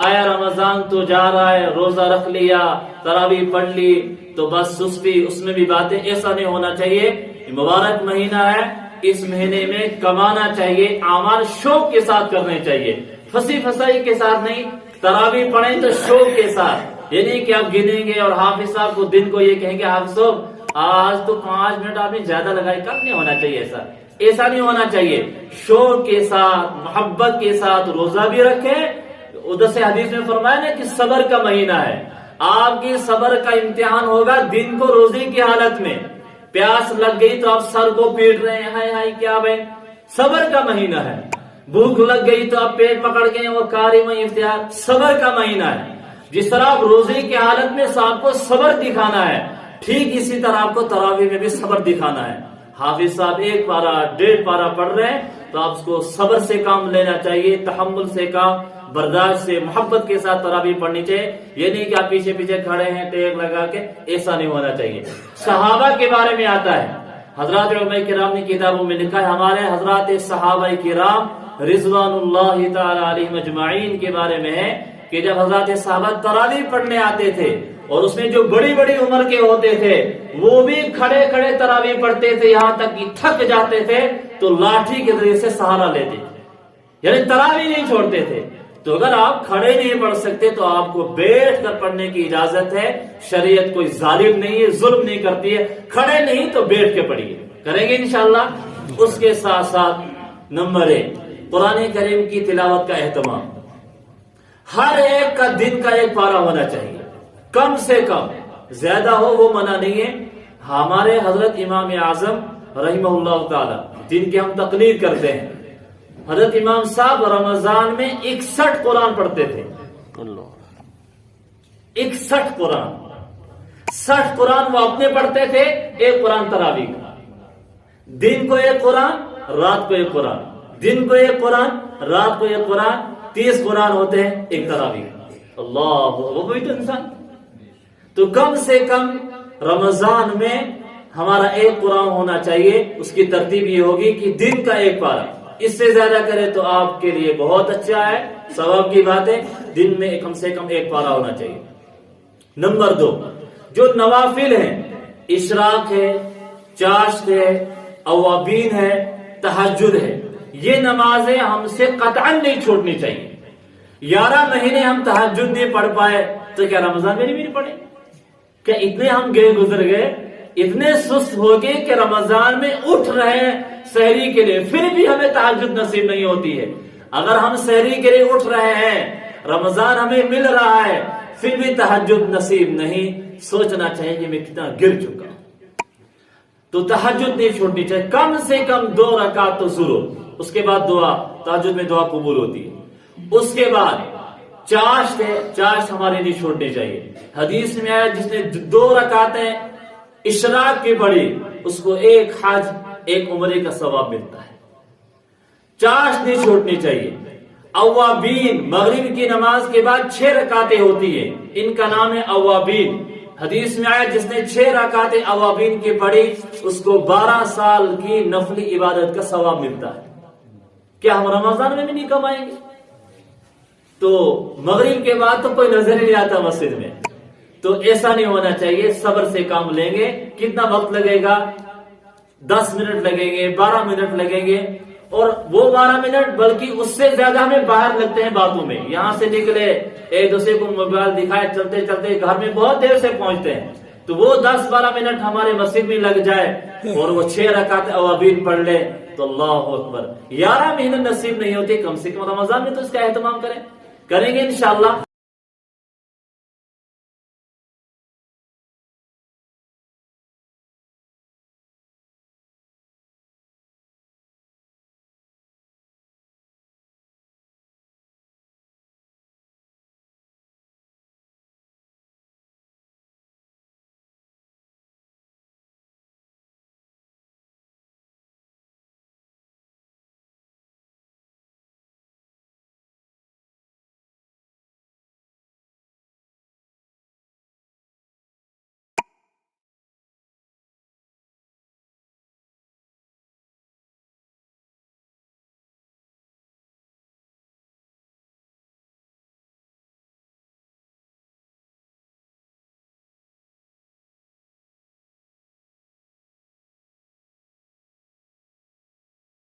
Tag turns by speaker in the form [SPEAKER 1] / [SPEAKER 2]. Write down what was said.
[SPEAKER 1] آیا رمضان تو جا رہا ہے، روزہ رکھ لیا، تراویح پڑھ لی تو بس سستی، اس میں بھی باتیں، ایسا نہیں ہونا چاہیے۔ یہ مبارک مہینہ ہے، اس مہینے میں کمانا چاہیے، اعمال شوق کے ساتھ کرنے چاہیے، پھنسی پھسائی کے ساتھ نہیں۔ تراویح پڑھیں تو شوق کے ساتھ، یہ نہیں کہ آپ گنیں گے اور حافظ صاحب کو دن کو یہ کہیں گے حافظ صاحب آج تو 5 منٹ آپ نے زیادہ لگائے، کم نہیں ہونا چاہیے، ایسا نہیں ہونا چاہیے۔ شوق کے ساتھ، محبت کے ساتھ روزہ بھی رکھیں۔ ادھر سے حدیث میں فرمایا نا کہ صبر کا مہینہ ہے، آپ کی صبر کا امتحان ہوگا دن کو روزے کی حالت میں۔ پیاس لگ گئی تو آپ سر کو پیٹ رہے ہیں، ہائے ہائے کیا بھائی، صبر کا مہینہ ہے۔ بھوک لگ گئی تو آپ پیٹ پکڑ گئے اور کاری میں افتیار، صبر کا مہینہ ہے۔ جس طرح آپ روزے کی حالت میں آپ کو صبر دکھانا ہے، ٹھیک اسی طرح آپ کو تراویح میں بھی صبر دکھانا ہے۔ حافظ صاحب 1 پارہ 1.5 پارہ پڑھ رہے ہیں تو آپ کو صبر سے کام لینا چاہیے، تحمل سے کام، برداشت سے، محبت کے ساتھ تراویح پڑھنی چاہیے۔ یہ نہیں کہ آپ پیچھے پیچھے کھڑے ہیں ٹیک لگا کے، ایسا نہیں ہونا چاہیے۔ صحابہ کے بارے میں آتا ہے، حضرات علماء کرام نے کتابوں میں لکھا ہے، ہمارے حضرات صحابہ کرام رضوان اللہ تعالی علیہم اجمعین کے بارے میں ہے کہ جب حضرات صحابہ تراویح پڑھنے آتے تھے اور اس میں جو بڑی بڑی عمر کے ہوتے تھے وہ بھی کھڑے کھڑے تراویح پڑھتے تھے، یہاں تک کہ تھک جاتے تھے تو لاٹھی کے ذریعے سے سہارا لیتے تھے، یعنی تراویح نہیں چھوڑتے تھے۔ تو اگر آپ کھڑے نہیں پڑھ سکتے تو آپ کو بیٹھ کر پڑھنے کی اجازت ہے، شریعت کوئی ظالم نہیں ہے، ظلم نہیں کرتی ہے، کھڑے نہیں تو بیٹھ کے پڑھیے، کریں گے انشاءاللہ۔ اس کے ساتھ ساتھ نمبر 1 قرآن کریم کی تلاوت کا اہتمام، ہر ایک کا دن کا 1 پارہ ہونا چاہیے، کم سے کم، زیادہ ہو وہ منع نہیں ہے۔ ہمارے حضرت امام اعظم رحمہ اللہ تعالی جن کی ہم تقلید کرتے ہیں، حضرت امام صاحب رمضان میں 61 قرآن پڑھتے تھے، 61 قرآن، 60 قرآن وہ اپنے پڑھتے تھے، 1 قرآن تراویح کا، دن کو 1 قرآن، رات کو 1 قرآن، دن کو 1 قرآن، رات کو 1 قرآن، 30 قرآن ہوتے ہیں 1 تراویح کا۔ اللہ، وہ کوئی تو انسان، تو کم سے کم رمضان میں ہمارا 1 قرآن ہونا چاہیے۔ اس کی ترتیب یہ ہوگی کہ دن کا 1 پارہ، اس سے زیادہ کرے تو آپ کے لیے بہت اچھا ہے، ثواب کی بات ہے، دن میں کم سے کم 1 پارہ ہونا چاہیے۔ نمبر 2 جو نوافل ہیں، اشراق ہے، چاشت ہے، اوابین ہے، تہجد ہے، یہ نمازیں ہم سے قطعاً نہیں چھوڑنی چاہیے۔ 11 مہینے ہم تہجد نہیں پڑھ پائے تو کیا رمضان میں نہیں پڑھیں؟ کہ اتنے ہم گزر گئے، اتنے سست ہو گئے کہ رمضان میں اٹھ رہے ہیں سحری کے لیے، پھر بھی ہمیں تہجد نصیب نہیں ہوتی ہے۔ اگر ہم سحری کے لیے اٹھ رہے ہیں، رمضان ہمیں مل رہا ہے، پھر بھی تہجد نصیب نہیں، سوچنا چاہیے کہ میں کتنا گر چکا ہوں۔ تو تہجد نہیں چھوڑنی چاہیے، کم سے کم 2 رکعت تو ضرور، اس کے بعد دعا، تہجد میں دعا قبول ہوتی ہے۔ اس کے بعد چاشت ہے، چاشت ہماری نہیں چھوڑنی چاہیے۔ حدیث میں آیا جس نے 2 رکعتیں اشراق کی پڑھی اس کو 1 حج 1 عمرے کا ثواب ملتا ہے، چاشت نہیں چھوڑنی چاہیے۔ اوابین، مغرب کی نماز کے بعد 6 رکعتیں ہوتی ہیں، ان کا نام ہے اوابین۔ حدیث میں آیا جس نے 6 رکعتیں اوابین کی پڑھی اس کو 12 سال کی نفلی عبادت کا ثواب ملتا ہے۔ کیا ہم رمضان میں بھی نہیں کمائیں گے؟ تو مغرب کے بعد تو کوئی نظر ہی نہیں آتا مسجد میں، تو ایسا نہیں ہونا چاہیے، صبر سے کام لیں گے۔ کتنا وقت لگے گا؟ 10 منٹ لگیں گے، 12 منٹ لگیں گے، اور وہ 12 منٹ بلکہ اس سے زیادہ ہمیں باہر لگتے ہیں باتوں میں، یہاں سے نکلے ایک دوسرے کو موبائل دکھائے، چلتے چلتے گھر میں بہت دیر سے پہنچتے ہیں، تو وہ 10-12 منٹ ہمارے مسجد میں لگ جائے اور وہ 6 رکعت اوابین پڑھ لے تو اللہ اکبر۔ 11 مہینے نصیب نہیں ہوتے، کم سے کم رمضان میں تو اس کا اہتمام کریں گے انشاءاللہ۔